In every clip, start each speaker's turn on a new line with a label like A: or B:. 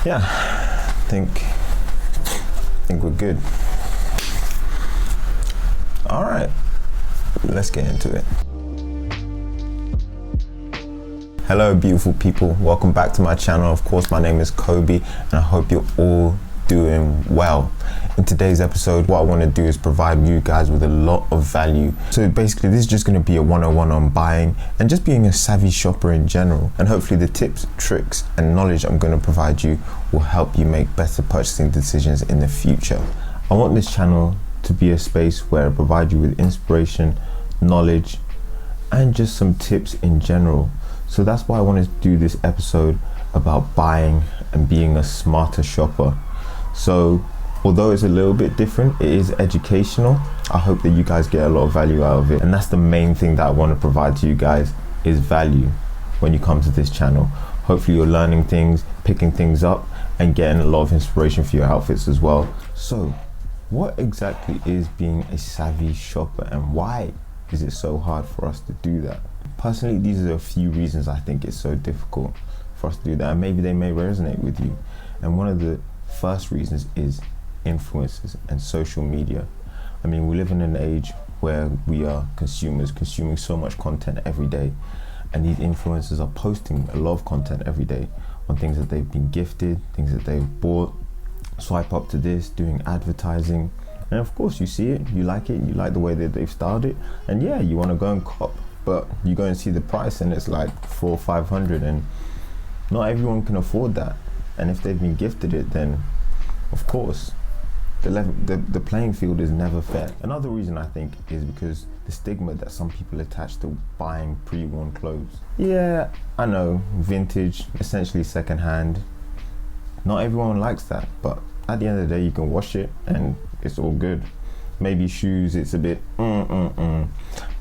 A: Yeah, I think we're good. All right, let's get into it. Hello, beautiful people. Welcome back to my channel. Of course, my name is Kobe, and I hope you're all doing well. In today's episode, what I want to do is provide you guys with a lot of value. So basically, this is just going to be a 101 on buying and just being a savvy shopper in general. And hopefully the tips, tricks, and knowledge I'm going to provide you will help you make better purchasing decisions in the future. I want this channel to be a space where I provide you with inspiration, knowledge, and just some tips in general. So that's why I wanted to do this episode about buying and being a smarter shopper. So although it's a little bit different, it is educational. I hope that you guys get a lot of value out of it. And that's the main thing that I want to provide to you guys, is value when you come to this channel. Hopefully you're learning things, picking things up, and getting a lot of inspiration for your outfits as well. So what exactly is being a savvy shopper, and why is it so hard for us to do that? Personally, these are a few reasons I think it's so difficult for us to do that, and maybe they may resonate with you. And one of the first reasons is influencers and social media. I mean, we live in an age where we are consumers, consuming so much content every day, and these influencers are posting a lot of content every day on things that they've been gifted, things that they've bought. Swipe up to this, doing advertising, and of course you see it, you like the way that they've styled it, and yeah, you want to go and cop, but you go and see the price and it's like $400 or $500, and not everyone can afford that. And if they've been gifted it, then of course the playing field is never fair. Another reason I think is because the stigma that some people attach to buying pre-worn clothes. Yeah, I know, vintage, essentially secondhand. Not everyone likes that, but at the end of the day, you can wash it and it's all good. Maybe shoes, it's a bit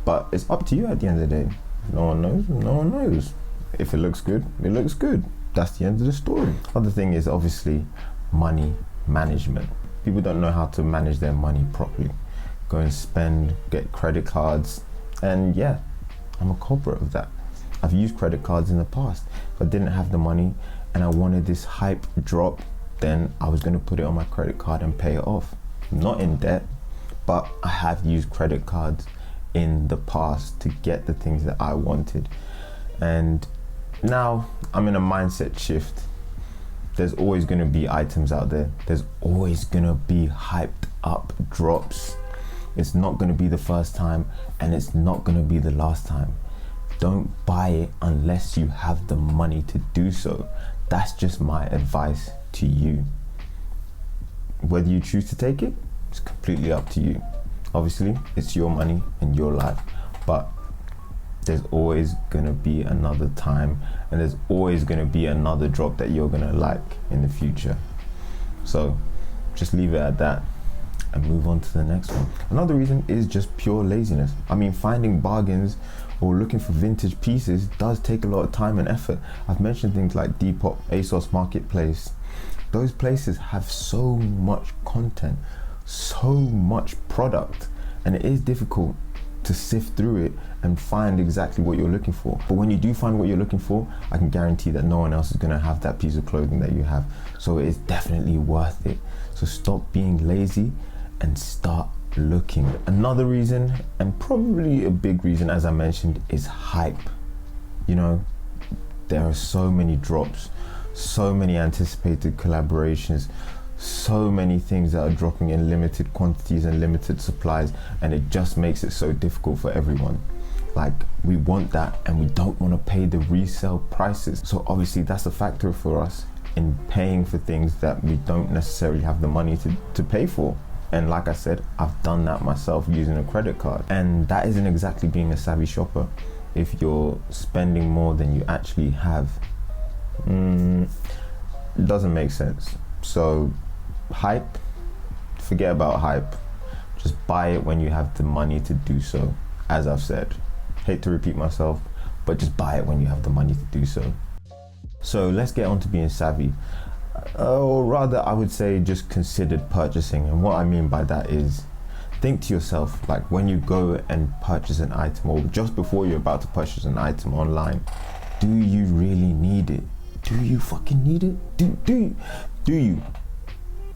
A: but it's up to you at the end of the day. No one knows. If it looks good, it looks good. That's the end of the story. Other thing is obviously money management. People don't know how to manage their money properly. Go and spend, get credit cards, and yeah, I'm a culprit of that. I've used credit cards in the past. If I didn't have the money and I wanted this hype drop, then I was going to put it on my credit card and pay it off. Not in debt, but I have used credit cards in the past to get the things that I wanted. And now I'm in a mindset shift. There's always going to be items out there. There's always going to be hyped up drops. It's not going to be the first time, and it's not going to be the last time. Don't buy it unless you have the money to do so. That's just my advice to you. Whether you choose to take it, it's completely up to you. Obviously, it's your money and your life, but there's always gonna be another time, and there's always gonna be another drop that you're gonna like in the future. So just leave it at that and move on to the next one. Another reason is just pure laziness. I mean, finding bargains or looking for vintage pieces does take a lot of time and effort. I've mentioned things like Depop, ASOS Marketplace. Those places have so much content, so much product, and it is difficult to sift through it and find exactly what you're looking for. But when you do find what you're looking for, I can guarantee that no one else is gonna have that piece of clothing that you have. So it is definitely worth it. So stop being lazy and start looking. Another reason, and probably a big reason, as I mentioned, is hype. You know, there are so many drops, so many anticipated collaborations, so many things that are dropping in limited quantities and limited supplies, and it just makes it so difficult for everyone. Like, we want that and we don't want to pay the resale prices. So obviously that's a factor for us in paying for things that we don't necessarily have the money to pay for. And like I said, I've done that myself using a credit card, and that isn't exactly being a savvy shopper if you're spending more than you actually have. It doesn't make sense. So hype, forget about hype. Just buy it when you have the money to do so. As I've said, hate to repeat myself, but just buy it when you have the money to do so. So let's get on to being savvy. Or rather, I would say just considered purchasing. And what I mean by that is, think to yourself, like when you go and purchase an item, or just before you're about to purchase an item online, do you really need it? do you fucking need it? Do you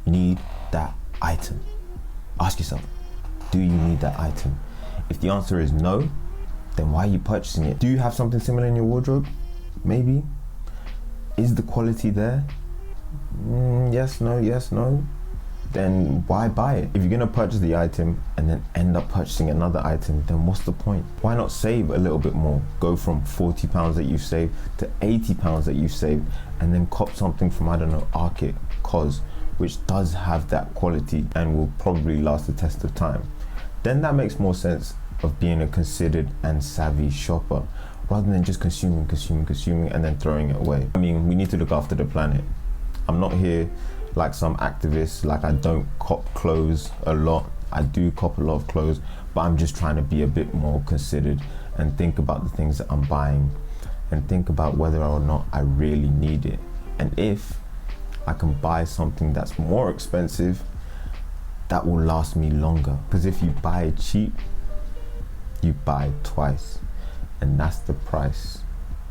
A: need that item? Ask yourself, do you need that item? If the answer is no, then why are you purchasing it? Do you have something similar in your wardrobe? Maybe. Is the quality there? Yes, no. Then why buy it? If you're gonna purchase the item and then end up purchasing another item, then what's the point? Why not save a little bit more? Go from £40 that you've saved to £80 that you've saved, and then cop something from, I don't know, Arctic, Cos, which does have that quality and will probably last the test of time. Then that makes more sense of being a considered and savvy shopper, rather than just consuming and then throwing it away. I mean, we need to look after the planet. I'm not here like some activists, like I don't cop clothes a lot. I do cop a lot of clothes, but I'm just trying to be a bit more considered and think about the things that I'm buying and think about whether or not I really need it. And if I can buy something that's more expensive, that will last me longer. Because if you buy it cheap, you buy it twice, and that's the price.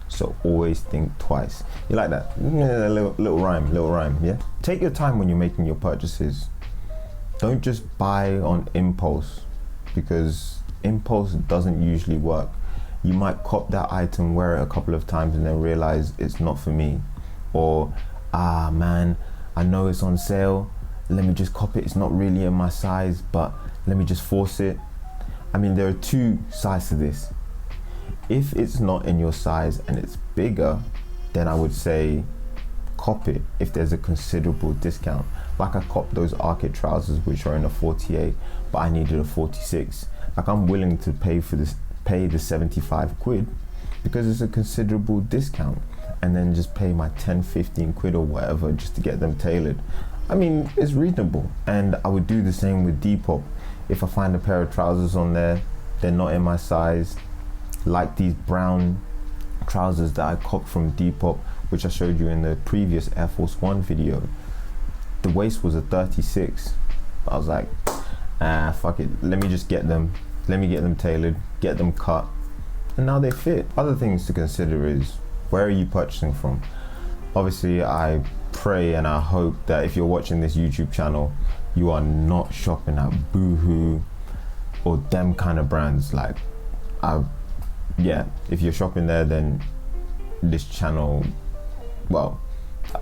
A: So always think twice. You like that? Yeah, little rhyme, yeah? Take your time when you're making your purchases. Don't just buy on impulse, because impulse doesn't usually work. You might cop that item, wear it a couple of times, and then realize it's not for me. Or, man, I know it's on sale, let me just cop it. It's not really in my size, but let me just force it. I mean, there are two sides to this. If it's not in your size and it's bigger, then I would say cop it if there's a considerable discount. Like I copped those Arctic trousers which are in a 48, but I needed a 46. Like I'm willing to pay the 75 quid because it's a considerable discount, and then just pay my 10-15 quid or whatever just to get them tailored. I mean, it's reasonable. And I would do the same with Depop. If I find a pair of trousers on there, they're not in my size, like these brown trousers that I copped from Depop, which I showed you in the previous Air Force One video. The waist was a 36. I was like, fuck it, let me just get them. Let me get them tailored, get them cut, and now they fit. Other things to consider is, where are you purchasing from? Obviously, I pray and I hope that if you're watching this YouTube channel, you are not shopping at Boohoo or them kind of brands. Like, yeah, if you're shopping there, then this channel, well,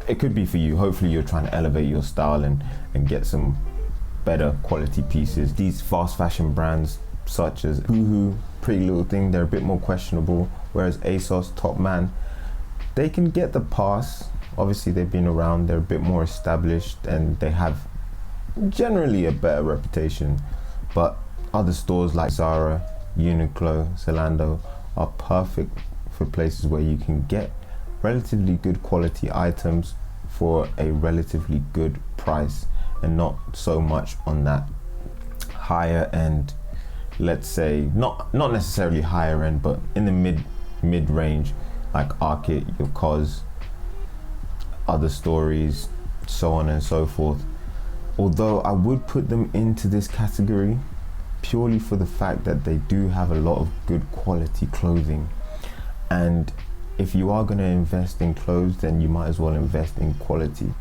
A: it could be for you. Hopefully you're trying to elevate your style and get some better quality pieces. These fast fashion brands such as Boohoo, Pretty Little Thing, they're a bit more questionable, whereas ASOS, Top Man, they can get the pass. Obviously they've been around, they're a bit more established, and they have generally a better reputation. But other stores like Zara, Uniqlo, Zalando are perfect for places where you can get relatively good quality items for a relatively good price, and not so much on that higher end, let's say, not necessarily higher end, but in the mid range, like Arctic, your Cos, other stories, so on and so forth. Although I would put them into this category purely for the fact that they do have a lot of good quality clothing. And if you are going to invest in clothes, then you might as well invest in quality,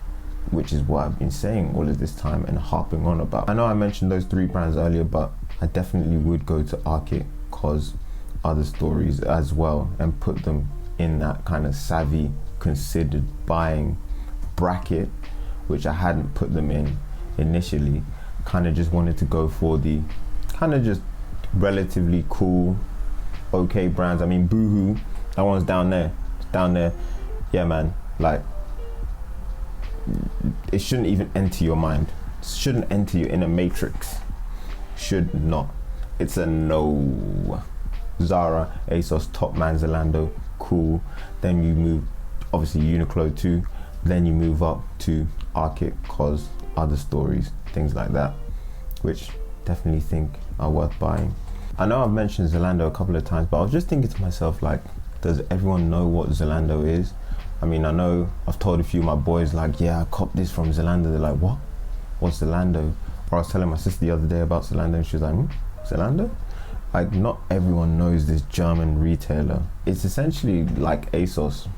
A: which is what I've been saying all of this time and harping on about. I know I mentioned those three brands earlier, but I definitely would go to Arctic, Cos, other stories as well, and put them in that kind of savvy, considered buying bracket, which I hadn't put them in initially. Kind of just wanted to go for the kind of just relatively cool, okay brands. I mean, Boohoo, that one's down there. It's down there. Yeah, man. Like, it shouldn't even enter your mind. It shouldn't enter you in a matrix. Should not. It's a no. Zara, ASOS, Top Man, Zalando, cool. Then you move, obviously Uniqlo too. Then you move up to Arctic, Cos, other stories, things like that, which definitely think are worth buying. I know I've mentioned Zalando a couple of times, but I was just thinking to myself, like, does everyone know what Zalando is? I mean, I know I've told a few of my boys, like, yeah, I copped this from Zalando. They're like, what? What's Zalando? Or I was telling my sister the other day about Zalando, and she was like, Zalando? Like, not everyone knows this German retailer. It's essentially like ASOS,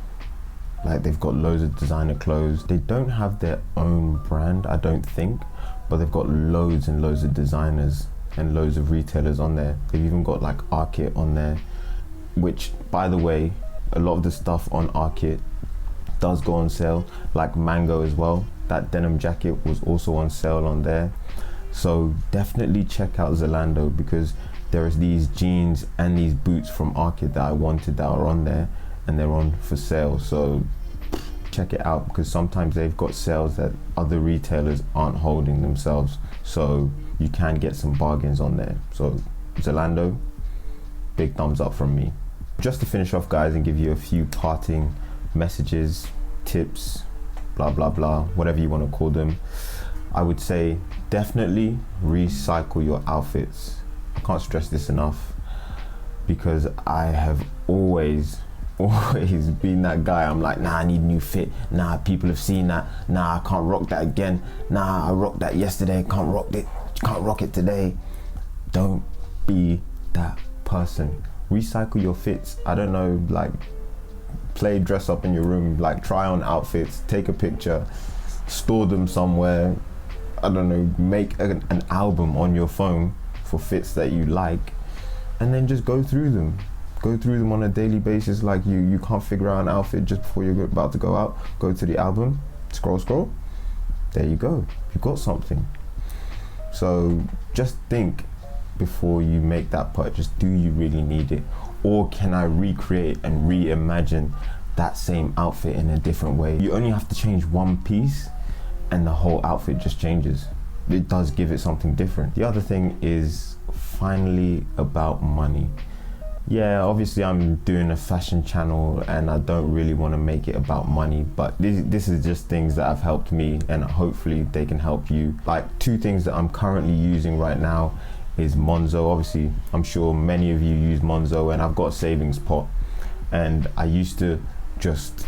A: Like, they've got loads of designer clothes. They don't have their own brand, I don't think, but they've got loads and loads of designers and loads of retailers on there. They've even got like Arkit on there, which, by the way, a lot of the stuff on Arkit does go on sale, like Mango as well. That denim jacket was also on sale on there. So definitely check out Zalando, because there's these jeans and these boots from Arkit that I wanted that are on there, and they're on for sale. So check it out, because sometimes they've got sales that other retailers aren't holding themselves, so you can get some bargains on there. So Zalando, big thumbs up from me. Just to finish off, guys, and give you a few parting messages, tips, blah blah blah, whatever you want to call them, I would say definitely recycle your outfits. I can't stress this enough, because I have always been that guy. I'm like, nah, I need a new fit. Nah, people have seen that. Nah, I can't rock that again. Nah, I rocked that yesterday. Can't rock it today. Don't be that person. Recycle your fits. I don't know, like, play dress up in your room, like try on outfits, take a picture, store them somewhere. I don't know, make an album on your phone for fits that you like, and then just go through them on a daily basis. Like, you can't figure out an outfit just before you're about to go out, go to the album, scroll, there you go, you've got something. So just think before you make that purchase. Do you really need it, or can I recreate and reimagine that same outfit in a different way? You only have to change one piece and the whole outfit just changes. It does give it something different. The other thing is finally about money. Yeah, obviously I'm doing a fashion channel and I don't really want to make it about money, but this is just things that have helped me, and hopefully they can help you. Like, two things that I'm currently using right now is Monzo. Obviously, I'm sure many of you use Monzo, and I've got a savings pot, and I used to just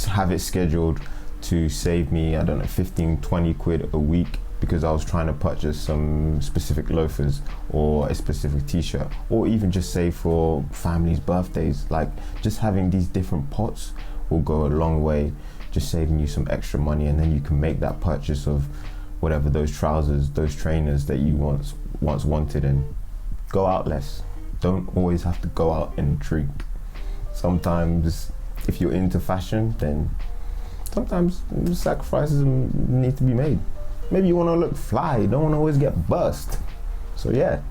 A: have it scheduled to save me, I don't know, 15-20 quid a week, because I was trying to purchase some specific loafers or a specific t-shirt, or even just save for family's birthdays. Like, just having these different pots will go a long way, just saving you some extra money, and then you can make that purchase of whatever, those trousers, those trainers that you once wanted, and go out less. Don't always have to go out and drink. Sometimes if you're into fashion, then sometimes sacrifices need to be made. Maybe you want to look fly, you don't want to always get burst. So yeah.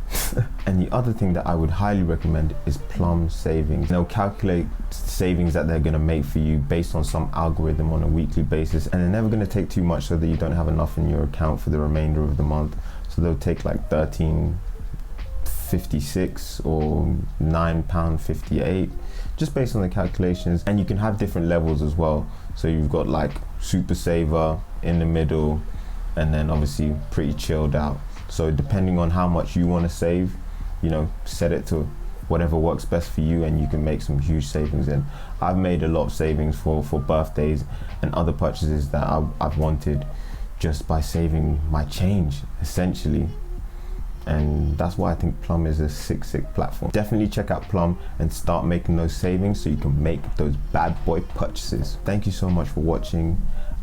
A: And the other thing that I would highly recommend is Plum savings. They'll calculate savings that they're going to make for you based on some algorithm on a weekly basis, and they're never going to take too much so that you don't have enough in your account for the remainder of the month. So they'll take like £13.56 or £9.58, just based on the calculations. And you can have different levels as well. So you've got like super saver in the middle, and then obviously pretty chilled out. So depending on how much you want to save, you know, set it to whatever works best for you, and you can make some huge savings. And I've made a lot of savings for birthdays and other purchases that I've wanted, just by saving my change, essentially. And that's why I think Plum is a sick platform. Definitely check out Plum and start making those savings so you can make those bad boy purchases. Thank you so much for watching.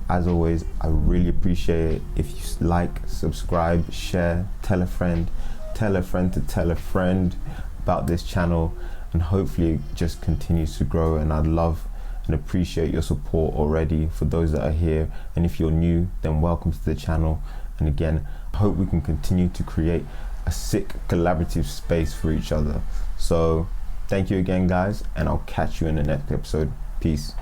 A: As always, I really appreciate it if you like, subscribe, share, tell a friend to tell a friend about this channel, and hopefully it just continues to grow. And I'd love and appreciate your support already for those that are here, and if you're new, then welcome to the channel. And again, I hope we can continue to create a sick collaborative space for each other. So thank you again, guys, and I'll catch you in the next episode. Peace.